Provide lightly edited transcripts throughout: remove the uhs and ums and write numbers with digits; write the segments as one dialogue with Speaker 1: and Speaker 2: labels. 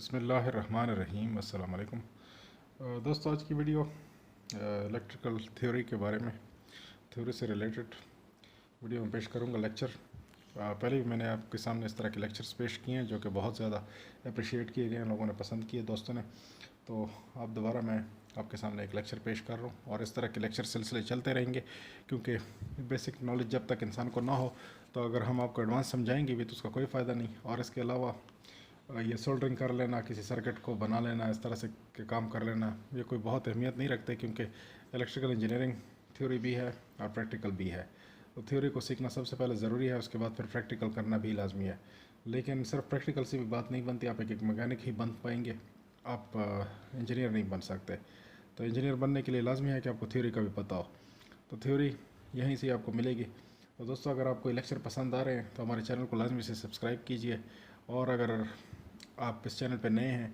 Speaker 1: बिस्मिल्लाहिर्रहमानिर्रहीम। अस्सलाम वालेकुम। दोस्तों, आज की वीडियो इलेक्ट्रिकल थ्योरी के बारे में, थ्योरी से रिलेटेड वीडियो में पेश करूंगा लेक्चर। पहले भी मैंने आपके सामने इस तरह के लेक्चर्स पेश किए हैं जो कि बहुत ज़्यादा अप्रिशिएट किए गए हैं, लोगों ने पसंद किए, दोस्तों ने। तो अब दोबारा मैं आपके सामने एक लेक्चर पेश कर रहा हूँ और इस तरह के लेक्चर सिलसिले चलते रहेंगे, क्योंकि बेसिक नॉलेज जब तक इंसान को ना हो तो अगर हम आपको एडवांस समझाएंगे भी तो उसका कोई फ़ायदा नहीं। और इसके अलावा ये सोल्डरिंग कर लेना, किसी सर्किट को बना लेना, इस तरह से के काम कर लेना, ये कोई बहुत अहमियत नहीं रखते, क्योंकि इलेक्ट्रिकल इंजीनियरिंग थ्योरी भी है और प्रैक्टिकल भी है। तो थ्योरी को सीखना सबसे पहले ज़रूरी है, उसके बाद फिर प्रैक्टिकल करना भी लाजमी है। लेकिन सिर्फ प्रैक्टिकल से भी बात नहीं बनती, आप एक मैकेनिक ही बन पाएंगे, आप इंजीनियर नहीं बन सकते। तो इंजीनियर बनने के लिए लाजमी है कि आपको थ्योरी का भी पता हो। तो थ्योरी यहीं से आपको मिलेगी। तो दोस्तों, अगर आपको लेक्चर पसंद आ रहे हैं तो हमारे चैनल को लाजमी से सब्सक्राइब कीजिए, और अगर आप इस चैनल पर नए हैं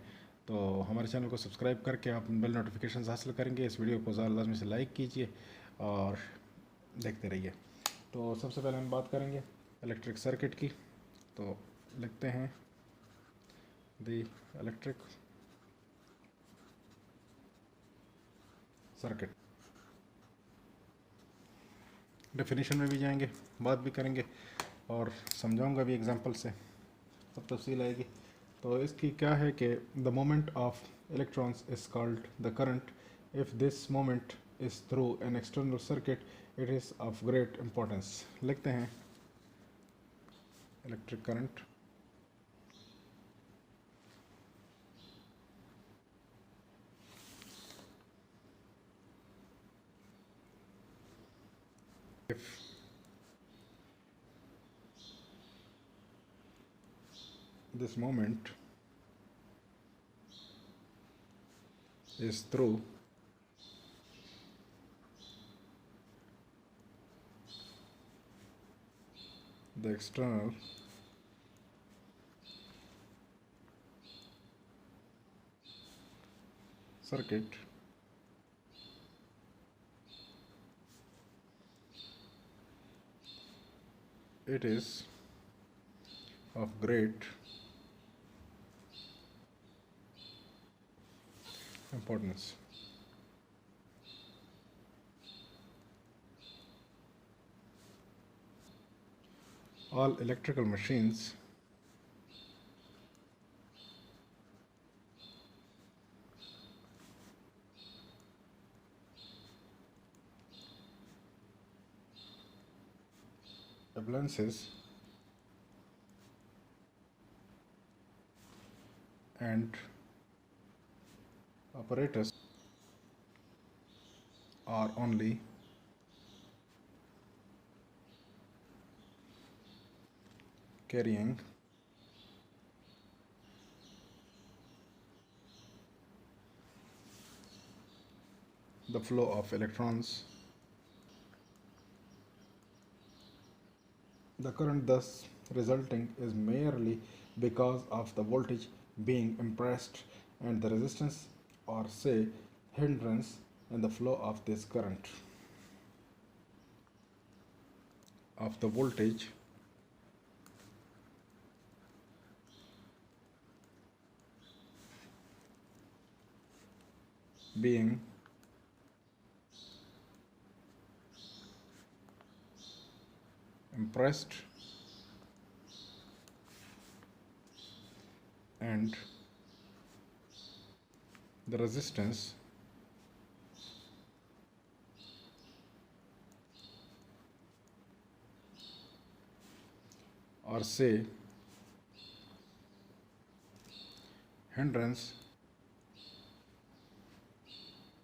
Speaker 1: तो हमारे चैनल को सब्सक्राइब करके आप बेल नोटिफिकेशन हासिल करेंगे। इस वीडियो को ज़्यादा लाजमी से लाइक कीजिए और देखते रहिए। तो सबसे पहले हम बात करेंगे इलेक्ट्रिक सर्किट की। तो लिखते हैं द इलेक्ट्रिक सर्किट। डेफिनेशन में भी जाएंगे, बात भी करेंगे और समझाऊंगा भी एग्जांपल से, सब तफसील आएगी। तो इसकी क्या है कि the moment of electrons is called the current. If this moment is through an external circuit it is of great importance. लिखते हैं electric current if this moment is through the external circuit, it is of great importance. All electrical machines appliances and apparatus are only carrying the flow of electrons. The current thus resulting is merely because of the voltage being impressed and the resistance, or say hindrance, in the flow of this current. Of the voltage being impressed and the resistance, or say hindrance,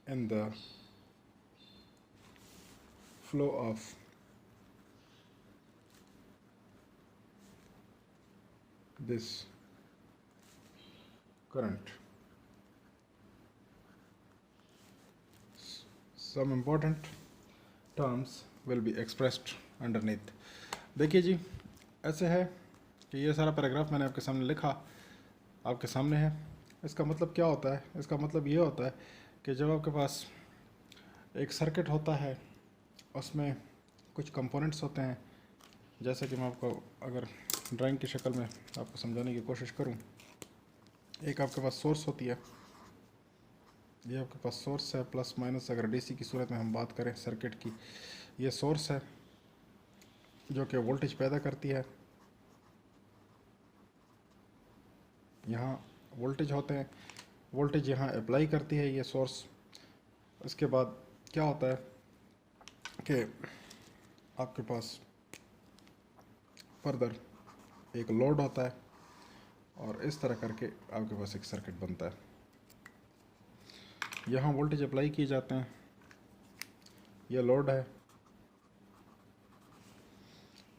Speaker 1: in the flow of this current. Some important terms will be expressed underneath. देखिए जी, ऐसे है कि ये सारा paragraph मैंने आपके सामने लिखा, आपके सामने है। इसका मतलब क्या होता है? इसका मतलब ये होता है कि जब आपके पास एक सर्किट होता है, उसमें कुछ कंपोनेंट्स होते हैं, जैसे कि मैं आपको अगर ड्राइंग की शक्ल में आपको समझाने की कोशिश करूं, एक आपके पास सोर्स होती है, ये आपके पास सोर्स है प्लस माइनस, अगर डीसी की सूरत में हम बात करें सर्किट की, ये सोर्स है जो कि वोल्टेज पैदा करती है। यहाँ वोल्टेज होते हैं, वोल्टेज यहाँ अप्लाई करती है ये सोर्स। इसके बाद क्या होता है कि आपके पास फर्दर एक लोड होता है और इस तरह करके आपके पास एक सर्किट बनता है। यहाँ वोल्टेज अप्लाई किए जाते हैं, यह लोड है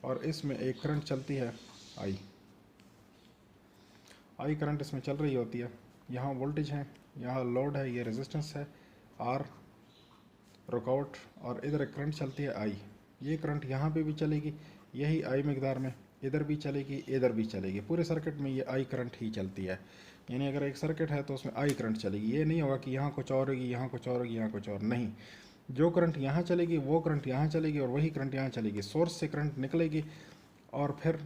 Speaker 1: और इसमें एक करंट चलती है आई करंट इसमें चल रही होती है। यहाँ वोल्टेज है, यहाँ लोड है, ये रेजिस्टेंस है आर, रुकावट, और इधर एक करंट चलती है आई। ये करंट यहाँ पे भी चलेगी यही आई मकदार में, इधर भी चलेगी इधर भी चलेगी, पूरे सर्किट में ये आई करंट ही चलती है। यानी अगर एक सर्किट है तो उसमें आई करंट चलेगी, ये नहीं होगा कि यहाँ कुछ और होगी यहाँ कुछ और होगी यहाँ कुछ और, नहीं। जो करंट यहाँ चलेगी वो करंट यहाँ चलेगी और वही करंट यहाँ चलेगी। सोर्स से करंट निकलेगी और फिर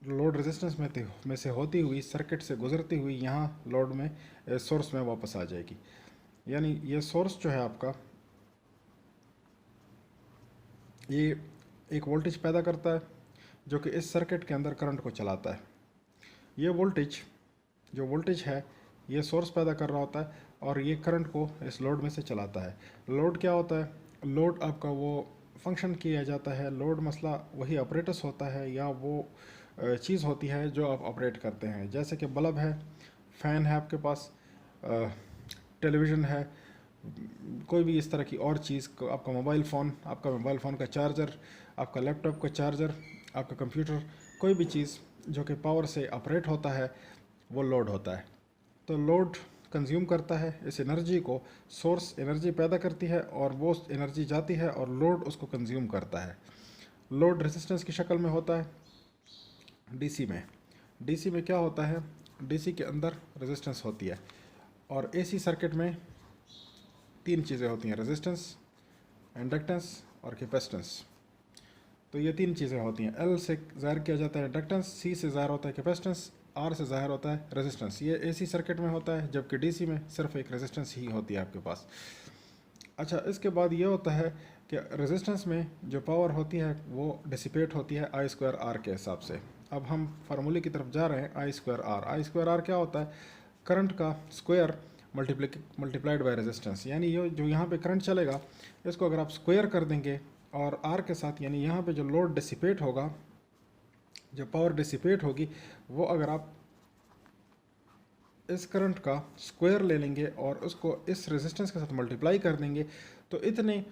Speaker 1: लोड रेजिस्टेंस में से होती हुई सर्किट से गुजरती हुई यहाँ लोड में सोर्स में वापस आ जाएगी। यानी ये सोर्स जो है आपका, ये एक वोल्टेज पैदा करता है जो कि इस सर्किट के अंदर करंट को चलाता है। ये वोल्टेज, जो वोल्टेज है, ये सोर्स पैदा कर रहा होता है और ये करंट को इस लोड में से चलाता है। लोड क्या होता है? लोड आपका वो फंक्शन किया जाता है, लोड मसला वही ऑपरेटस होता है या वो चीज़ होती है जो आप ऑपरेट करते हैं। जैसे कि बल्ब है, फ़ैन है आपके पास, टेलीविज़न है, कोई भी इस तरह की और चीज़, आपका मोबाइल फ़ोन का चार्जर, आपका लैपटॉप का चार्जर, आपका कंप्यूटर, कोई भी चीज़ जो कि पावर से ऑपरेट होता है वो लोड होता है। तो लोड कंज्यूम करता है इस एनर्जी को, सोर्स एनर्जी पैदा करती है और वो एनर्जी जाती है और लोड उसको कंज्यूम करता है। लोड रेजिस्टेंस की शक्ल में होता है डीसी में। डीसी में क्या होता है? डीसी के अंदर रेजिस्टेंस होती है और एसी सर्किट में तीन चीज़ें होती हैं, रेजिस्टेंस, इंडक्टेंस और कैपेसिटेंस। तो ये तीन चीज़ें होती हैं। एल से ज़ाहिर किया जाता है इंडक्टेंस, सी से ज़ाहिर होता है कैपेसिटेंस, आर से ज़ाहिर होता है रेजिस्टेंस। ये एसी सर्किट में होता है, जबकि डीसी में सिर्फ एक रेजिस्टेंस ही होती है आपके पास। अच्छा, इसके बाद ये होता है कि रेजिस्टेंस में जो पावर होती है वो डिसिपेट होती है आई स्क्वायर आर के हिसाब से। अब हम फार्मूले की तरफ जा रहे हैं, I square R. I square R क्या होता है? करंट का स्क्वायर मल्टीप्लाइड बाय रेजिस्टेंस। यानी ये जो यहाँ पे करंट चलेगा इसको अगर आप स्क्वायर कर देंगे और आर के साथ, यानी यहाँ पे जो लोड डिसिपेट होगा, जो पावर डिसिपेट होगी, वो अगर आप इस करंट का स्क्वायर ले लेंगे और उसको इस रेजिस्टेंस के साथ मल्टीप्लाई कर देंगे तो इतने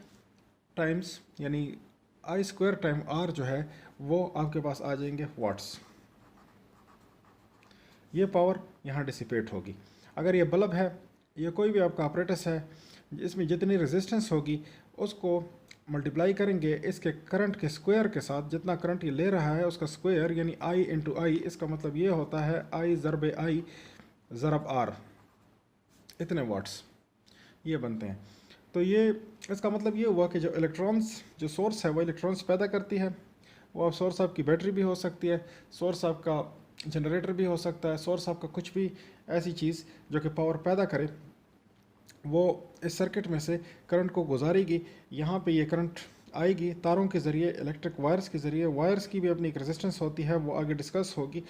Speaker 1: टाइम्स, यानी आई स्क्वायर टाइम आर जो है वो आपके पास आ जाएंगे वाट्स। ये पावर यहाँ डिसिपेट होगी। अगर ये बल्ब है, ये कोई भी आपका ऑपरेटस है, इसमें जितनी रेजिस्टेंस होगी उसको मल्टीप्लाई करेंगे इसके करंट के स्क्वायर के साथ। जितना करंट ये ले रहा है उसका स्क्वायर, यानी आई इंटू आई। इसका मतलब ये होता है आई ज़रब आई ज़रब आर, इतने वाट्स ये बनते हैं। तो ये इसका मतलब ये हुआ कि जो इलेक्ट्रॉन्स, जो सोर्स है वो इलेक्ट्रॉन्स पैदा करती है। वो आप सोर्स आपकी बैटरी भी हो सकती है, सोर्स आपका जनरेटर भी हो सकता है, सोर्स आपका कुछ भी ऐसी चीज़ जो कि पावर पैदा करे, वो इस सर्किट में से करंट को गुजारेगी। यहाँ पे ये करंट आएगी तारों के ज़रिए, इलेक्ट्रिक वायर्स के ज़रिए। वायर्स की भी अपनी एक रेजिस्टेंस होती है, वो आगे डिस्कस होगी।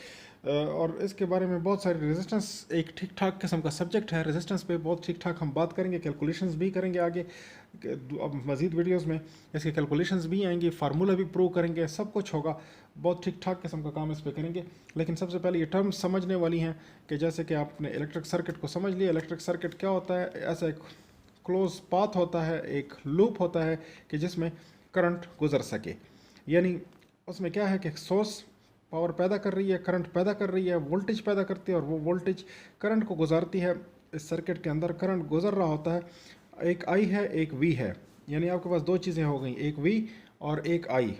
Speaker 1: और इसके बारे में बहुत सारी रेजिस्टेंस एक ठीक ठाक किस्म का सब्जेक्ट है। रेजिस्टेंस पे बहुत ठीक ठाक हम बात करेंगे, कैलकुलेशंस भी करेंगे आगे। अब मज़ीद वीडियोस में इसके कैलकुलेशंस भी आएंगी, फार्मूला भी प्रूव करेंगे, सब कुछ होगा। बहुत ठीक ठाक किस्म का काम इस पे करेंगे। लेकिन सबसे पहले ये टर्म्स समझने वाली हैं कि जैसे कि आपने इलेक्ट्रिक सर्किट को समझ लिया। इलेक्ट्रिक सर्किट क्या होता है? ऐसा एक क्लोज पाथ होता है, एक लूप होता है कि जिसमें करंट गुजर सके। यानी उसमें क्या है कि सोर्स पावर पैदा कर रही है, करंट पैदा कर रही है, वोल्टेज पैदा करती है और वो वोल्टेज करंट को गुजारती है। इस सर्किट के अंदर करंट गुजर रहा होता है, एक आई है एक वी है। यानी आपके पास दो चीज़ें हो गई, एक वी और एक आई।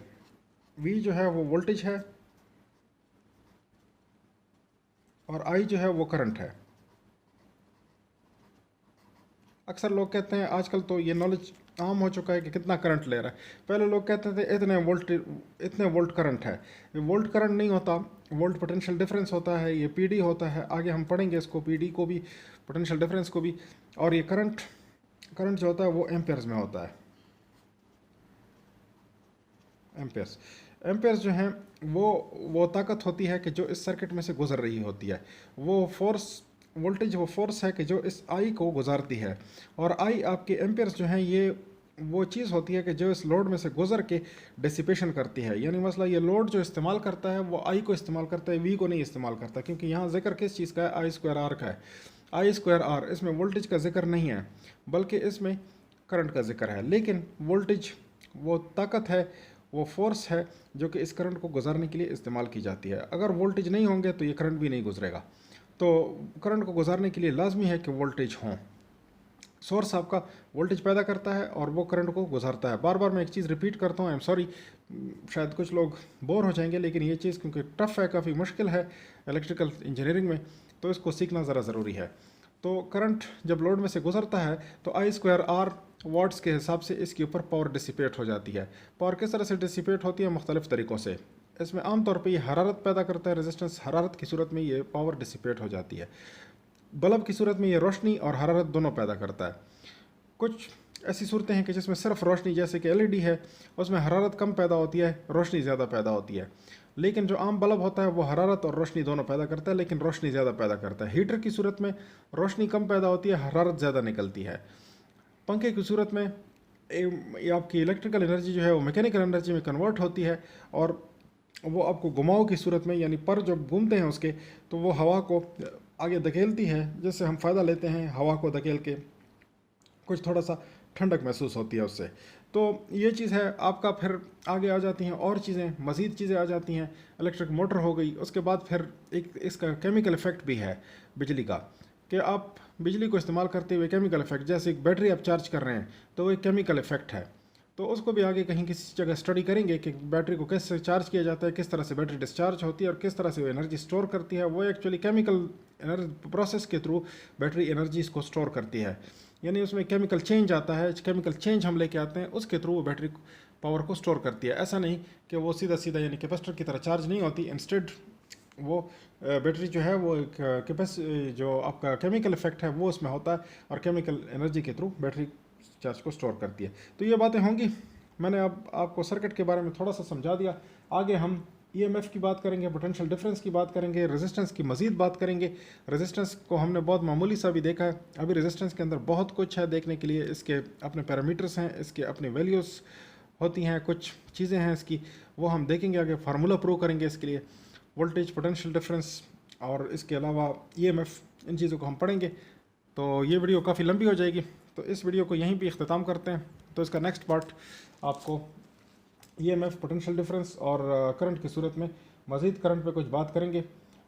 Speaker 1: वी जो है वो वोल्टेज है और आई जो है वो करंट है। अक्सर लोग कहते हैं, आजकल तो ये नॉलेज आम हो चुका है कि कितना करंट ले रहा है। पहले लोग कहते थे इतने वोल्ट करंट है। ये वोल्ट करंट नहीं होता, वोल्ट पोटेंशियल डिफरेंस होता है, ये पीडी होता है। आगे हम पढ़ेंगे इसको, पीडी को भी, पोटेंशियल डिफरेंस को भी। और ये करंट करंट जो होता है वो एम्पेयर्स में होता है, एम्पेयर्स। एम्पेयर्स जो हैं वो ताकत होती है कि जो इस सर्किट में से गुजर रही होती है। वो फोर्स, वोल्टेज वो फोर्स है कि जो इस आई को गुजारती है। और आई आपके एम्पेयर्स जो हैं ये वो चीज़ होती है कि जो इस लोड में से गुजर के डिसिपेशन करती है। यानी मसला ये लोड जो इस्तेमाल करता है वो आई को इस्तेमाल करता है, वी को नहीं इस्तेमाल करता। क्योंकि यहाँ जिक्र किस चीज़ का है? आई स्क्वायर आर का है। आई स्क्वायर आर, इसमें वोल्टेज का जिक्र नहीं है बल्कि इसमें करंट का जिक्र है। लेकिन वोल्टेज वो ताकत है, वो फोर्स है जो कि इस करंट को गुजारने के लिए इस्तेमाल की जाती है। अगर वोल्टेज नहीं होंगे तो ये करंट भी नहीं गुजरेगा। तो करंट को गुजारने के लिए लाजमी है कि वोल्टेज हों। सोर्स आपका वोल्टेज पैदा करता है और वो करंट को गुजारता है। बार बार मैं एक चीज़ रिपीट करता हूँ, आई एम सॉरी, शायद कुछ लोग बोर हो जाएंगे, लेकिन ये चीज़ क्योंकि टफ है, काफ़ी मुश्किल है इलेक्ट्रिकल इंजीनियरिंग में, तो इसको सीखना ज़रा ज़रूरी है। तो करंट जब लोड में से गुजरता है तो आई स्क्वायर आर वाट्स के हिसाब से इसके ऊपर पावर डिसिपेट हो जाती है। पावर किस तरह से डिसिपेट होती है? मुख्तलिफ़ तरीक़ों से। इसमें आमतौर पर यह हरारत पैदा करता है, रेजिस्टेंस, हरारत की सूरत में ये पावर डिसिपेट हो जाती है। बल्ब की सूरत में ये रोशनी और हरारत दोनों पैदा करता है। कुछ ऐसी सूरतें हैं कि जिसमें सिर्फ रोशनी, जैसे कि एलईडी है, उसमें हरारत कम पैदा होती है, रोशनी ज़्यादा पैदा होती है। लेकिन जो आम बल्ब होता है वो हरारत और रोशनी दोनों पैदा करता है, लेकिन रोशनी ज़्यादा पैदा करता है। हीटर की सूरत में रोशनी कम पैदा होती है, हरारत ज़्यादा निकलती है। पंखे की सूरत में आपकी इलेक्ट्रिकल एनर्जी जो है वो मैकेनिकल एनर्जी में कन्वर्ट होती है, और वो आपको घुमाव की सूरत में, यानी पर जब घूमते हैं उसके, तो वो हवा को आगे धकेलती है, जिससे हम फ़ायदा लेते हैं। हवा को धकेल के कुछ थोड़ा सा ठंडक महसूस होती है उससे। तो ये चीज़ है आपका। फिर आगे आ जाती हैं और चीज़ें, मज़ीद चीज़ें आ जाती हैं। इलेक्ट्रिक मोटर हो गई, उसके बाद फिर एक इसका केमिकल इफ़ेक्ट भी है बिजली का, कि आप बिजली को इस्तेमाल करते हुए केमिकल इफ़ेक्ट, जैसे एक बैटरी आप चार्ज कर रहे हैं तो वो एक केमिकल इफ़ेक्ट है। तो उसको भी आगे कहीं किसी जगह स्टडी करेंगे कि बैटरी को कैसे चार्ज किया जाता है, किस तरह से बैटरी डिस्चार्ज होती है और किस तरह से वो एनर्जी स्टोर करती है। वो एक्चुअली केमिकल प्रोसेस के थ्रू बैटरी एनर्जी को स्टोर करती है। यानी उसमें केमिकल चेंज आता है, केमिकल चेंज हम लेके आते हैं, उसके थ्रू वो बैटरी पावर को स्टोर करती है। ऐसा नहीं कि वो सीधा सीधा यानी कैपेसिटर की तरह चार्ज नहीं होती। इंस्टेड वो बैटरी जो है वो एक जो आपका केमिकल इफेक्ट है वो उसमें होता है, और केमिकल एनर्जी के थ्रू बैटरी चार्ज को स्टोर करती है। तो ये बातें होंगी। मैंने अब आपको सर्किट के बारे में थोड़ा सा समझा दिया। आगे हम ईएमएफ की बात करेंगे, पोटेंशियल डिफरेंस की बात करेंगे, रेजिस्टेंस की मज़ीद बात करेंगे। रेजिस्टेंस को हमने बहुत मामूली सा भी देखा है, अभी रेजिस्टेंस के अंदर बहुत कुछ है देखने के लिए। इसके अपने पैरामीटर्स हैं, इसके अपने वैल्यूज़ होती हैं, कुछ चीज़ें हैं इसकी, वो हम देखेंगे आगे, फार्मूला प्रूव करेंगे इसके लिए, वोल्टेज, पोटेंशियल डिफरेंस और इसके अलावा ईएमएफ, इन चीज़ों को हम पढ़ेंगे। तो ये वीडियो काफ़ी लंबी हो जाएगी, तो इस वीडियो को यहीं पे इख्तिताम करते हैं। तो इसका नेक्स्ट पार्ट आपको ईएमएफ, पोटेंशियल डिफरेंस और करंट की सूरत में मज़ीद करंट पे कुछ बात करेंगे,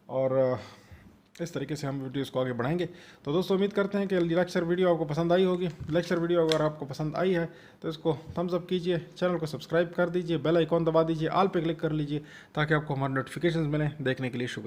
Speaker 1: और इस तरीके से हम वीडियोस को आगे बढ़ाएंगे। तो दोस्तों उम्मीद करते हैं कि लेक्चर वीडियो आपको पसंद आई होगी। लेक्चर वीडियो अगर आपको पसंद आई है तो इसको थम्स अप कीजिए, चैनल को सब्सक्राइब कर दीजिए, बेल आइकॉन दबा दीजिए, ऑल पे क्लिक कर लीजिए, ताकि आपको हमारे नोटिफिकेशंस मिलें देखने के लिए। शुक्रिया।